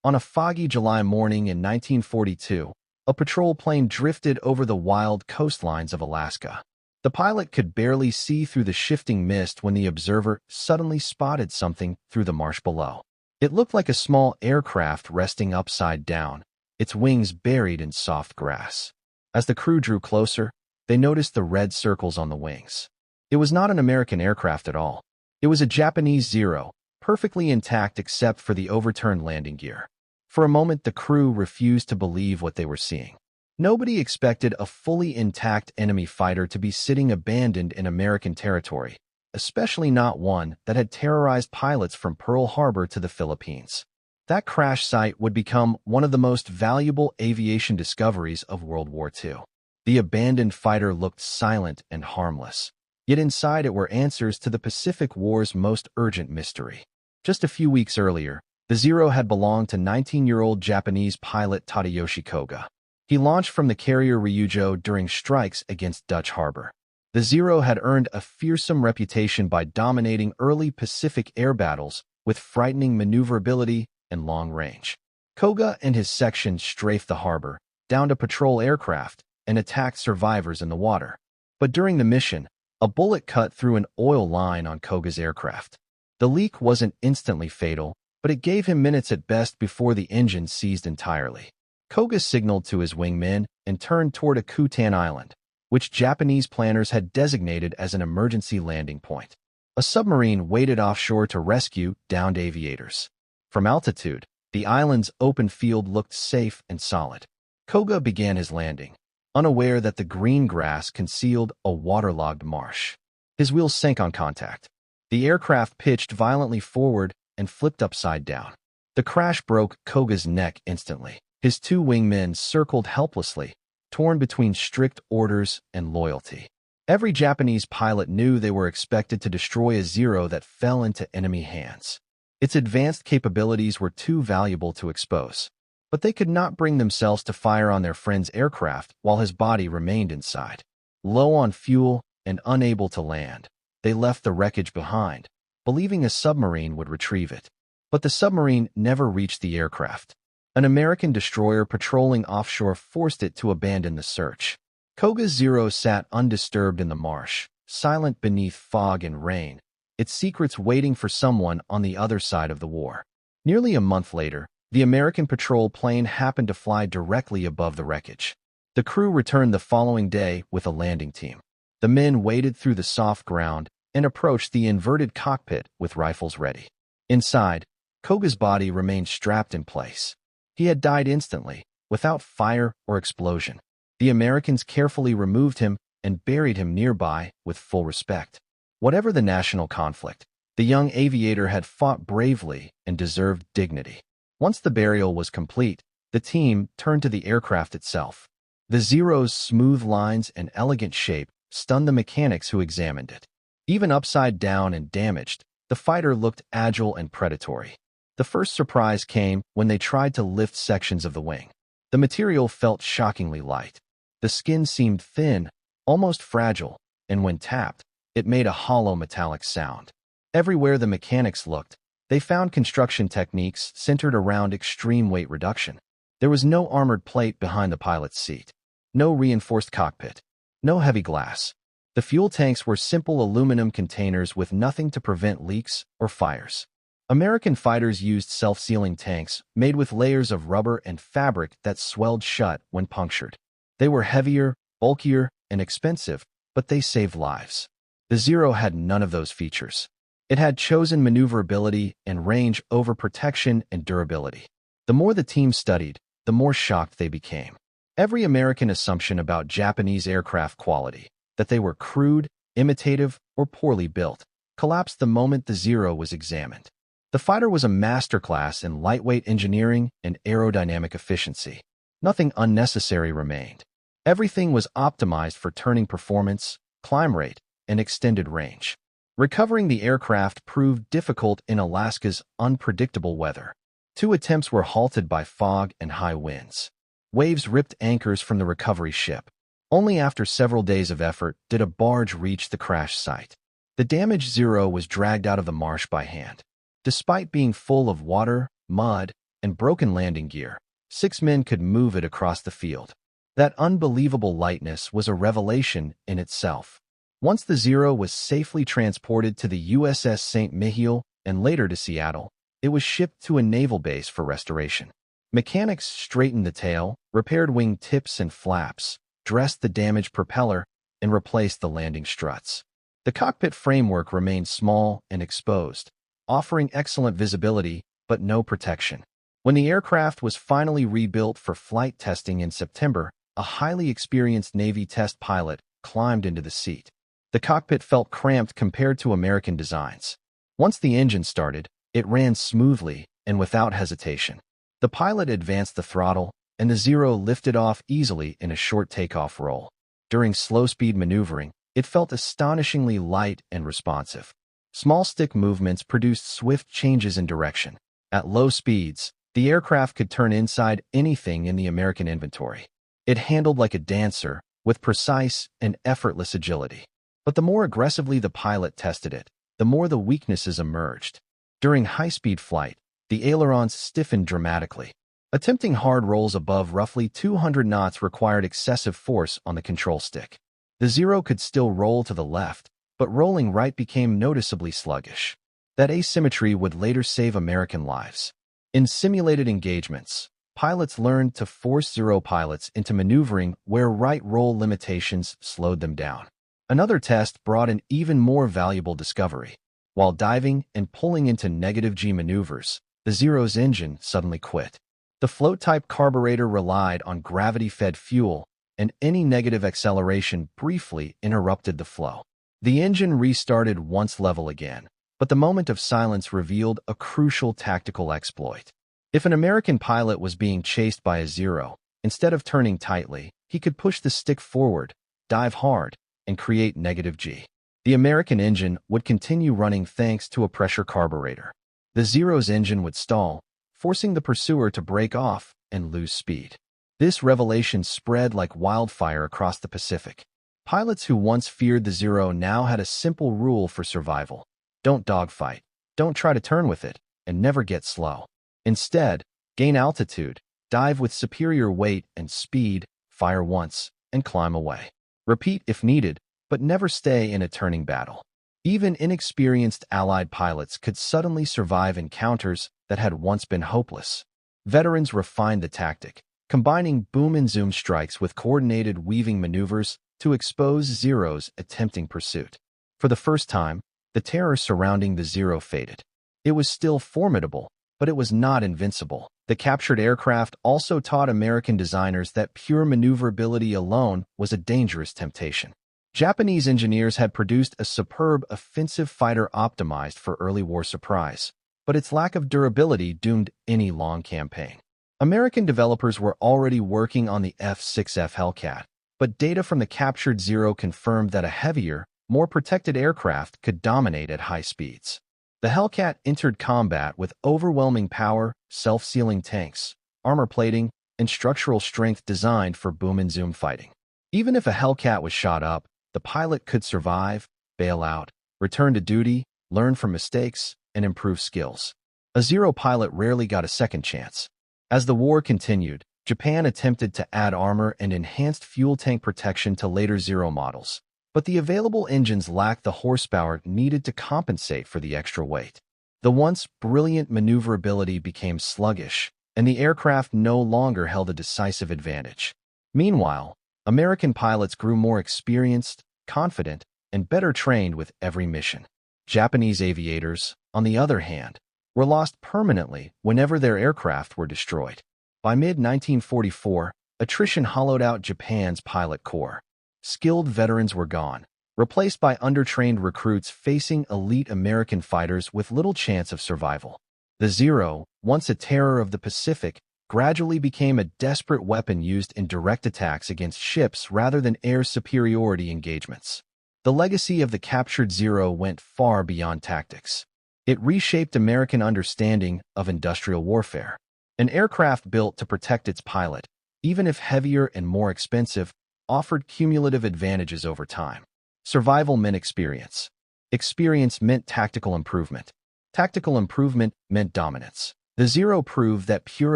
On a foggy July morning in 1942, a patrol plane drifted over the wild coastlines of Alaska. The pilot could barely see through the shifting mist when the observer suddenly spotted something through the marsh below. It looked like a small aircraft resting upside down, its wings buried in soft grass. As the crew drew closer, they noticed the red circles on the wings. It was not an American aircraft at all. It was a Japanese Zero, perfectly intact except for the overturned landing gear. For a moment, the crew refused to believe what they were seeing. Nobody expected a fully intact enemy fighter to be sitting abandoned in American territory, especially not one that had terrorized pilots from Pearl Harbor to the Philippines. That crash site would become one of the most valuable aviation discoveries of World War II. The abandoned fighter looked silent and harmless, yet inside it were answers to the Pacific War's most urgent mystery. Just a few weeks earlier, the Zero had belonged to 19-year-old Japanese pilot Tadayoshi Koga. He launched from the carrier Ryujo during strikes against Dutch Harbor. The Zero had earned a fearsome reputation by dominating early Pacific air battles with frightening maneuverability and long range. Koga and his section strafed the harbor, downed a patrol aircraft, and attacked survivors in the water. But during the mission, a bullet cut through an oil line on Koga's aircraft. The leak wasn't instantly fatal, but it gave him minutes at best before the engine seized entirely. Koga signaled to his wingmen and turned toward Akutan Island, which Japanese planners had designated as an emergency landing point. A submarine waited offshore to rescue downed aviators. From altitude, the island's open field looked safe and solid. Koga began his landing, unaware that the green grass concealed a waterlogged marsh. His wheels sank on contact. The aircraft pitched violently forward and flipped upside down. The crash broke Koga's neck instantly. His two wingmen circled helplessly, torn between strict orders and loyalty. Every Japanese pilot knew they were expected to destroy a Zero that fell into enemy hands. Its advanced capabilities were too valuable to expose, but they could not bring themselves to fire on their friend's aircraft while his body remained inside. Low on fuel and unable to land, they left the wreckage behind, believing a submarine would retrieve it. But the submarine never reached the aircraft. An American destroyer patrolling offshore forced it to abandon the search. Koga's Zero sat undisturbed in the marsh, silent beneath fog and rain, its secrets waiting for someone on the other side of the war. Nearly a month later, the American patrol plane happened to fly directly above the wreckage. The crew returned the following day with a landing team. The men waded through the soft ground and approached the inverted cockpit with rifles ready. Inside, Koga's body remained strapped in place. He had died instantly, without fire or explosion. The Americans carefully removed him and buried him nearby with full respect. Whatever the national conflict, the young aviator had fought bravely and deserved dignity. Once the burial was complete, the team turned to the aircraft itself. The Zero's smooth lines and elegant shape stunned the mechanics who examined it. Even upside down and damaged, the fighter looked agile and predatory. The first surprise came when they tried to lift sections of the wing. The material felt shockingly light. The skin seemed thin, almost fragile, and when tapped, it made a hollow metallic sound. Everywhere the mechanics looked, they found construction techniques centered around extreme weight reduction. There was no armored plate behind the pilot's seat, no reinforced cockpit, no heavy glass. The fuel tanks were simple aluminum containers with nothing to prevent leaks or fires. American fighters used self-sealing tanks made with layers of rubber and fabric that swelled shut when punctured. They were heavier, bulkier, and expensive, but they saved lives. The Zero had none of those features. It had chosen maneuverability and range over protection and durability. The more the team studied, the more shocked they became. Every American assumption about Japanese aircraft quality, that they were crude, imitative, or poorly built, collapsed the moment the Zero was examined. The fighter was a masterclass in lightweight engineering and aerodynamic efficiency. Nothing unnecessary remained. Everything was optimized for turning performance, climb rate, and extended range. Recovering the aircraft proved difficult in Alaska's unpredictable weather. 2 attempts were halted by fog and high winds. Waves ripped anchors from the recovery ship. Only after several days of effort did a barge reach the crash site. The damaged Zero was dragged out of the marsh by hand. Despite being full of water, mud, and broken landing gear, 6 men could move it across the field. That unbelievable lightness was a revelation in itself. Once the Zero was safely transported to the USS St. Mihiel and later to Seattle, it was shipped to a naval base for restoration. Mechanics straightened the tail, repaired wing tips and flaps, dressed the damaged propeller, and replaced the landing struts. The cockpit framework remained small and exposed, offering excellent visibility but no protection. When the aircraft was finally rebuilt for flight testing in September, a highly experienced Navy test pilot climbed into the seat. The cockpit felt cramped compared to American designs. Once the engine started, it ran smoothly and without hesitation. The pilot advanced the throttle, and the Zero lifted off easily in a short takeoff roll. During slow-speed maneuvering, it felt astonishingly light and responsive. Small stick movements produced swift changes in direction. At low speeds, the aircraft could turn inside anything in the American inventory. It handled like a dancer, with precise and effortless agility. But the more aggressively the pilot tested it, the more the weaknesses emerged. During high-speed flight, the ailerons stiffened dramatically. Attempting hard rolls above roughly 200 knots required excessive force on the control stick. The Zero could still roll to the left, but rolling right became noticeably sluggish. That asymmetry would later save American lives. In simulated engagements, pilots learned to force Zero pilots into maneuvering where right roll limitations slowed them down. Another test brought an even more valuable discovery. While diving and pulling into negative G maneuvers, the Zero's engine suddenly quit. The float-type carburetor relied on gravity-fed fuel, and any negative acceleration briefly interrupted the flow. The engine restarted once level again, but the moment of silence revealed a crucial tactical exploit. If an American pilot was being chased by a Zero, instead of turning tightly, he could push the stick forward, dive hard, and create negative G. The American engine would continue running thanks to a pressure carburetor. The Zero's engine would stall, forcing the pursuer to break off and lose speed. This revelation spread like wildfire across the Pacific. Pilots who once feared the Zero now had a simple rule for survival. Don't dogfight, don't try to turn with it, and never get slow. Instead, gain altitude, dive with superior weight and speed, fire once, and climb away. Repeat if needed, but never stay in a turning battle. Even inexperienced Allied pilots could suddenly survive encounters that had once been hopeless. Veterans refined the tactic, combining boom and zoom strikes with coordinated weaving maneuvers to expose Zero's attempting pursuit. For the first time, the terror surrounding the Zero faded. It was still formidable, but it was not invincible. The captured aircraft also taught American designers that pure maneuverability alone was a dangerous temptation. Japanese engineers had produced a superb offensive fighter optimized for early war surprise, but its lack of durability doomed any long campaign. American developers were already working on the F-6F Hellcat, but data from the captured Zero confirmed that a heavier, more protected aircraft could dominate at high speeds. The Hellcat entered combat with overwhelming power, self-sealing tanks, armor plating, and structural strength designed for boom and zoom fighting. Even if a Hellcat was shot up, the pilot could survive, bail out, return to duty, learn from mistakes, and improve skills. A Zero pilot rarely got a second chance. As the war continued, Japan attempted to add armor and enhanced fuel tank protection to later Zero models, but the available engines lacked the horsepower needed to compensate for the extra weight. The once brilliant maneuverability became sluggish, and the aircraft no longer held a decisive advantage. Meanwhile, American pilots grew more experienced, confident, and better trained with every mission. Japanese aviators, on the other hand, were lost permanently whenever their aircraft were destroyed. By mid-1944, attrition hollowed out Japan's pilot corps. Skilled veterans were gone, replaced by undertrained recruits facing elite American fighters with little chance of survival. The Zero, once a terror of the Pacific, gradually became a desperate weapon used in direct attacks against ships rather than air superiority engagements. The legacy of the captured Zero went far beyond tactics. It reshaped American understanding of industrial warfare. An aircraft built to protect its pilot, even if heavier and more expensive, offered cumulative advantages over time. Survival meant experience. Experience meant tactical improvement. Tactical improvement meant dominance. The Zero proved that pure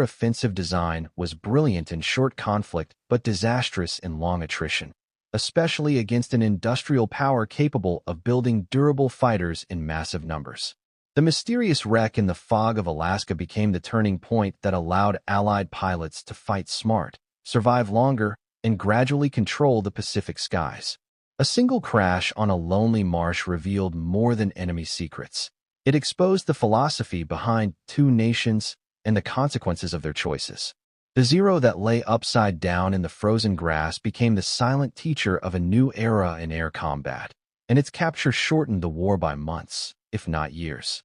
offensive design was brilliant in short conflict but disastrous in long attrition, especially against an industrial power capable of building durable fighters in massive numbers. The mysterious wreck in the fog of Alaska became the turning point that allowed Allied pilots to fight smart, survive longer, and gradually control the Pacific skies. A single crash on a lonely marsh revealed more than enemy secrets. It exposed the philosophy behind two nations and the consequences of their choices. The Zero that lay upside down in the frozen grass became the silent teacher of a new era in air combat, and its capture shortened the war by months, if not years.